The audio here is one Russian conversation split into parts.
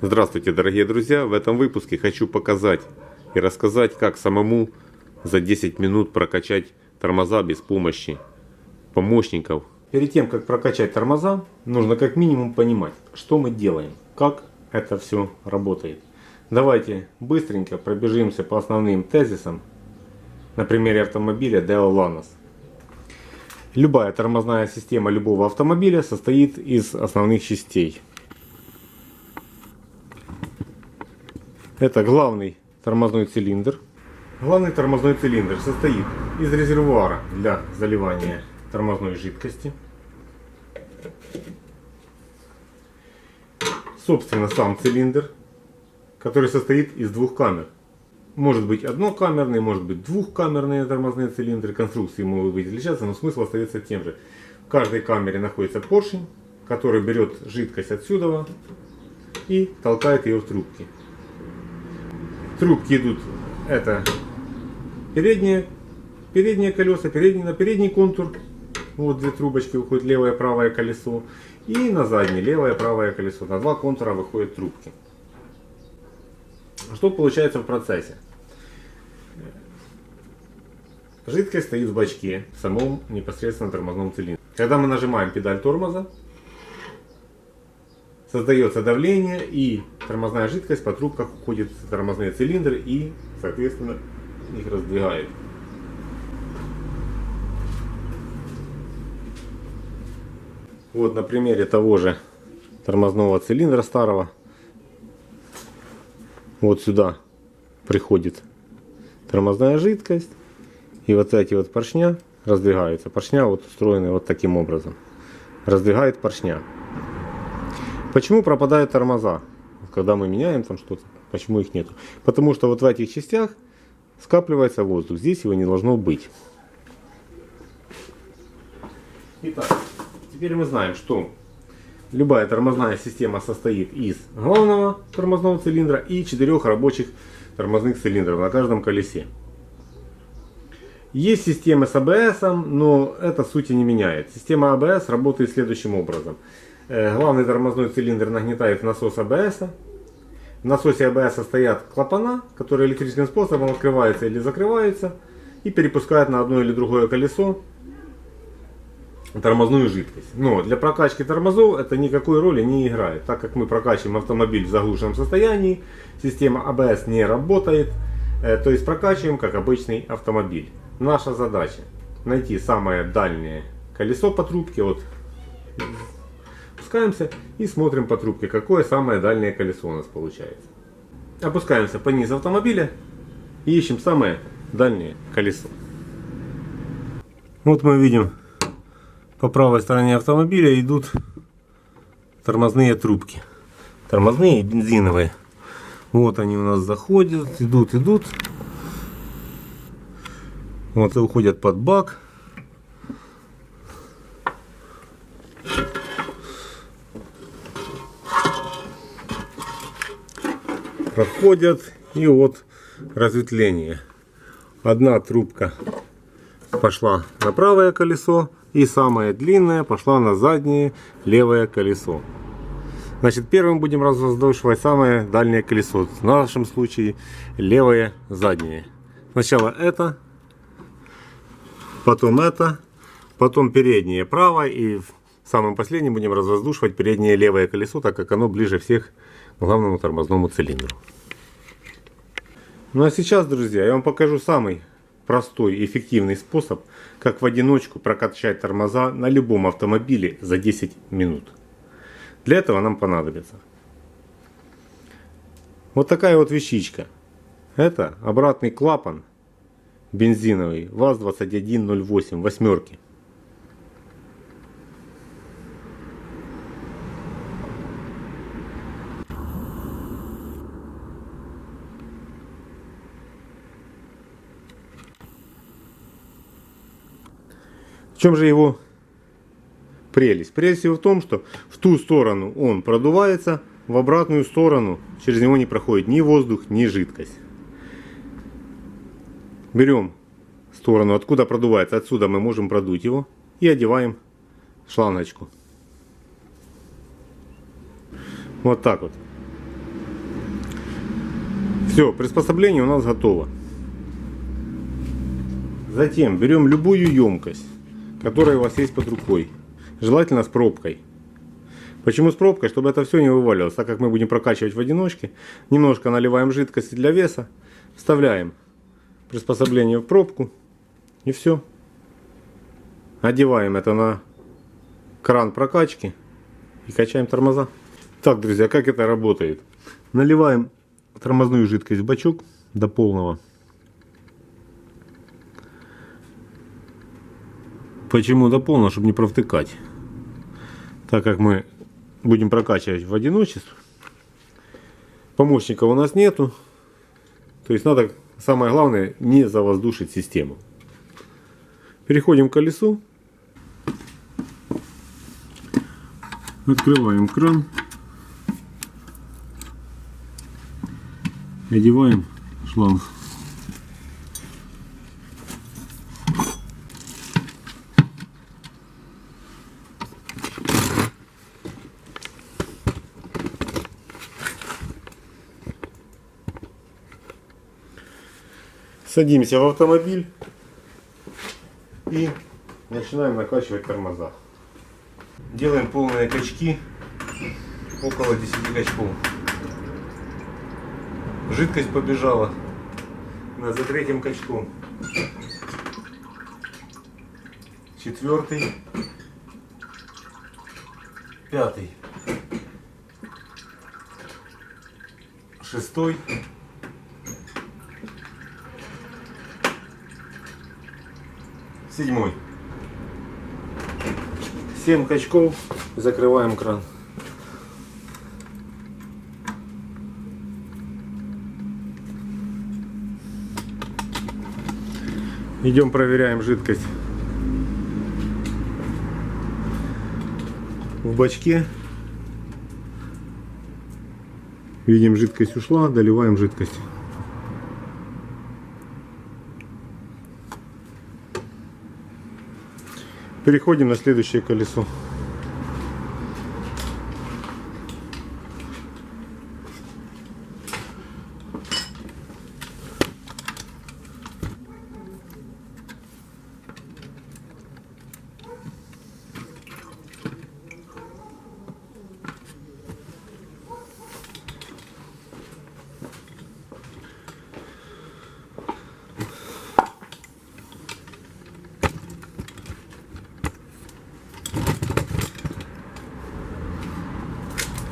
Здравствуйте, дорогие друзья! В этом выпуске хочу показать и рассказать, как самому за 10 минут прокачать тормоза без помощи помощников. Перед тем, как прокачать тормоза, нужно как минимум понимать, что мы делаем, как это все работает. Давайте быстренько пробежимся по основным тезисам на примере автомобиля Deo Lanos. Любая тормозная система любого автомобиля состоит из основных частей. Это главный тормозной цилиндр. Главный тормозной цилиндр состоит из резервуара для заливания тормозной жидкости. Собственно, сам цилиндр, который состоит из двух камер. Может быть однокамерный, может быть двухкамерные тормозные цилиндры. Конструкции могут быть отличаться, но смысл остается тем же. В каждой камере находится поршень, который берет жидкость отсюда и толкает ее в трубки. Трубки идут, это передние колеса, на передний контур, вот две трубочки выходит, левое и правое колесо, и на заднее левое и правое колесо, на два контура выходят трубки. Что получается в процессе? Жидкость стоит в бачке, в самом непосредственно тормозном цилиндре. Когда мы нажимаем педаль тормоза, создается давление, и тормозная жидкость по трубках уходит в тормозные цилиндры и, соответственно, их раздвигает. Вот на примере того же тормозного цилиндра старого. Вот сюда приходит тормозная жидкость, и вот эти вот поршня раздвигаются. Поршня вот устроены вот таким образом. Раздвигает поршня. Почему пропадают тормоза, когда мы меняем там что-то? Почему их нету? Потому что вот в этих частях скапливается воздух. Здесь его не должно быть. Итак, теперь мы знаем, что любая тормозная система состоит из главного тормозного цилиндра и 4 рабочих тормозных цилиндров на каждом колесе. Есть системы с АБС, но это сути не меняет. Система АБС работает следующим образом. Главный тормозной цилиндр нагнетает насос АБС. В насосе АБС стоят клапана, которые электрическим способом открываются или закрываются и перепускают на одно или другое колесо тормозную жидкость. Но для прокачки тормозов это никакой роли не играет. Так как мы прокачиваем автомобиль в заглушенном состоянии, система АБС не работает. То есть прокачиваем как обычный автомобиль. Наша задача найти самое дальнее колесо по трубке. Вот опускаемся и смотрим по трубке, какое самое дальнее колесо у нас получается. Опускаемся по низу автомобиля и ищем самое дальнее колесо. Вот мы видим, по правой стороне автомобиля идут тормозные трубки. Тормозные и бензиновые. Вот они у нас заходят, идут. Вот и уходят под бак. Проходят, и вот разветвление. Одна трубка пошла на правое колесо, и самая длинная пошла на заднее левое колесо. Значит, первым будем развоздушивать самое дальнее колесо. В нашем случае левое заднее. Сначала это, потом переднее правое, и самым последним будем развоздушивать переднее левое колесо, так как оно ближе всех к главному тормозному цилиндру. Ну а сейчас, друзья, я вам покажу самый простой и эффективный способ, как в одиночку прокачать тормоза на любом автомобиле за 10 минут. Для этого нам понадобится вот такая вот вещичка. Это обратный клапан бензиновый ВАЗ-2108 восьмерки. В чем же его прелесть? Прелесть его в том, что в ту сторону он продувается, в обратную сторону через него не проходит ни воздух, ни жидкость. Берем сторону, откуда продувается, отсюда мы можем продуть его и одеваем шлангочку. Вот так вот. Все, приспособление у нас готово. Затем берем любую емкость, которая у вас есть под рукой. Желательно с пробкой. Почему с пробкой? Чтобы это все не вываливалось. Так как мы будем прокачивать в одиночке, немножко наливаем жидкости для веса, вставляем приспособление в пробку и все. Одеваем это на кран прокачки и качаем тормоза. Так, друзья, как это работает? Наливаем тормозную жидкость в бачок до полного. Почему до полного? Чтобы не провтыкать. Так как мы будем прокачивать в одиночестве, помощника у нас нету. То есть надо, самое главное, не завоздушить систему. Переходим к колесу. Открываем кран. Одеваем шланг. Садимся в автомобиль и начинаем накачивать тормоза. Делаем полные качки, около 10 качков. Жидкость побежала за третьим качком. Четвертый, пятый, шестой, седьмой. 7 качков, закрываем кран. Идем проверяем жидкость в бачке. Видим, жидкость ушла, доливаем жидкость. Переходим на следующее колесо.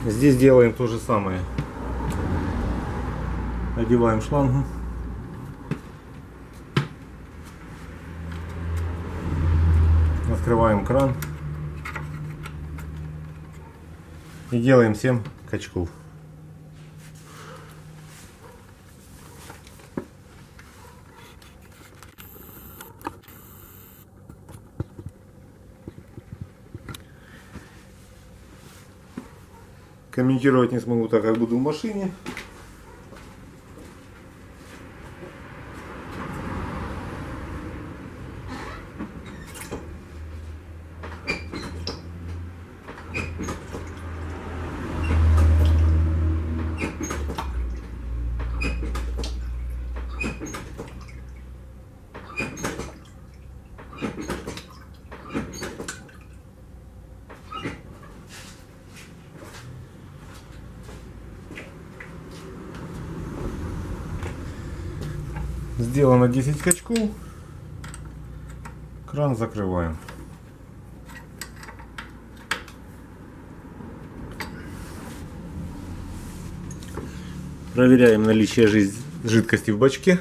Здесь делаем то же самое. Одеваем шлангу. Открываем кран. И делаем 7 качков. Комментировать не смогу, так как буду в машине. Сделано 10 качков. Кран закрываем. Проверяем наличие жидкости в бачке.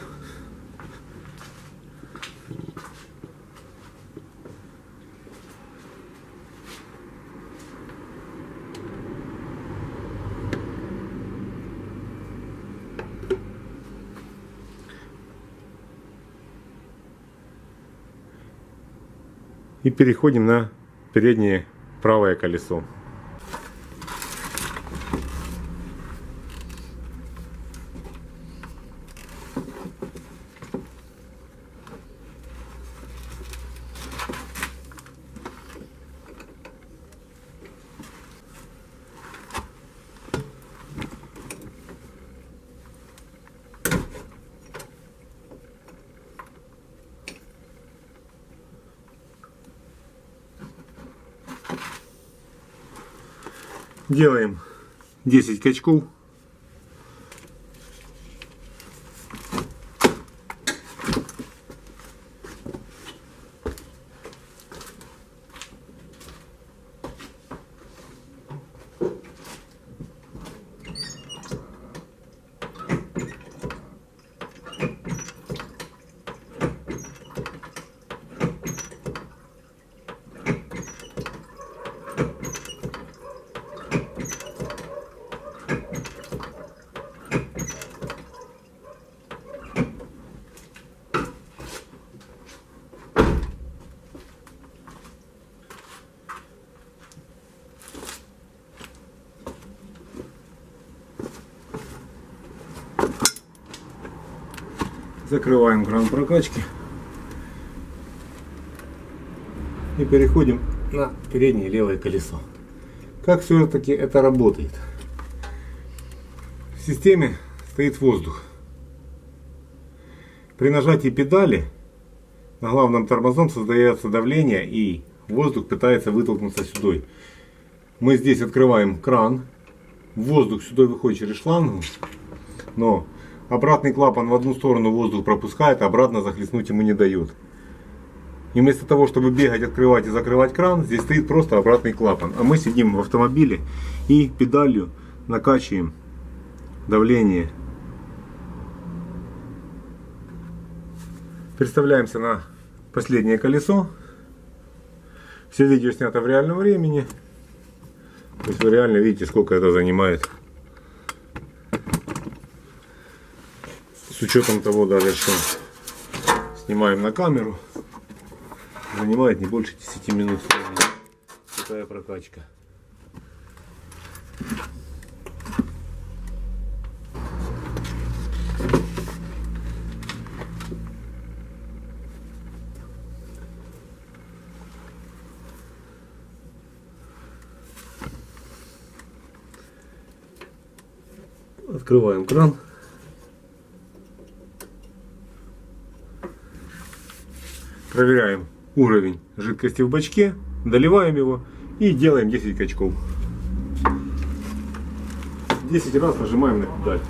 И переходим на переднее правое колесо. Делаем 10 качков. Закрываем кран прокачки и переходим на переднее левое колесо. Как все-таки это работает? В системе стоит воздух. При нажатии педали на главном тормозном создается давление, и воздух пытается вытолкнуться сюда. Мы здесь открываем кран, воздух сюда выходит через шлангу, но обратный клапан в одну сторону воздух пропускает, а обратно захлестнуть ему не дает. И вместо того, чтобы бегать, открывать и закрывать кран, здесь стоит просто обратный клапан. А мы сидим в автомобиле и педалью накачиваем давление. Представляемся на последнее колесо. Все видео снято в реальном времени. То есть вы реально видите, сколько это занимает. С учетом того даже, что снимаем на камеру, занимает не больше 10 минут. Такая прокачка. Открываем кран. Проверяем уровень жидкости в бачке, доливаем его и делаем 10 качков. 10 раз нажимаем на педаль.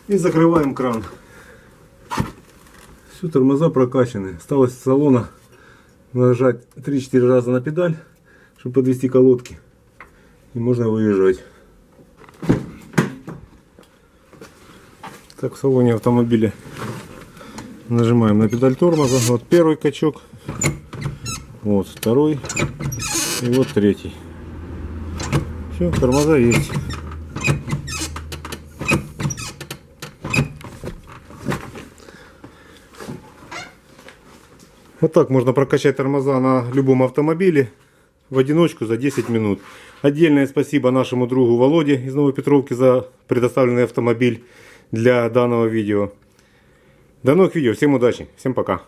И закрываем кран. Все, тормоза прокачаны. Осталось с салона нажать 3-4 раза на педаль, чтобы подвести колодки. И можно выезжать. Так, в салоне автомобиля нажимаем на педаль тормоза. Вот первый качок. Вот второй. И вот третий. Все, тормоза есть. Вот так можно прокачать тормоза на любом автомобиле в одиночку за 10 минут. Отдельное спасибо нашему другу Володе из Новопетровки за предоставленный автомобиль для данного видео. До новых видео. Всем удачи. Всем пока.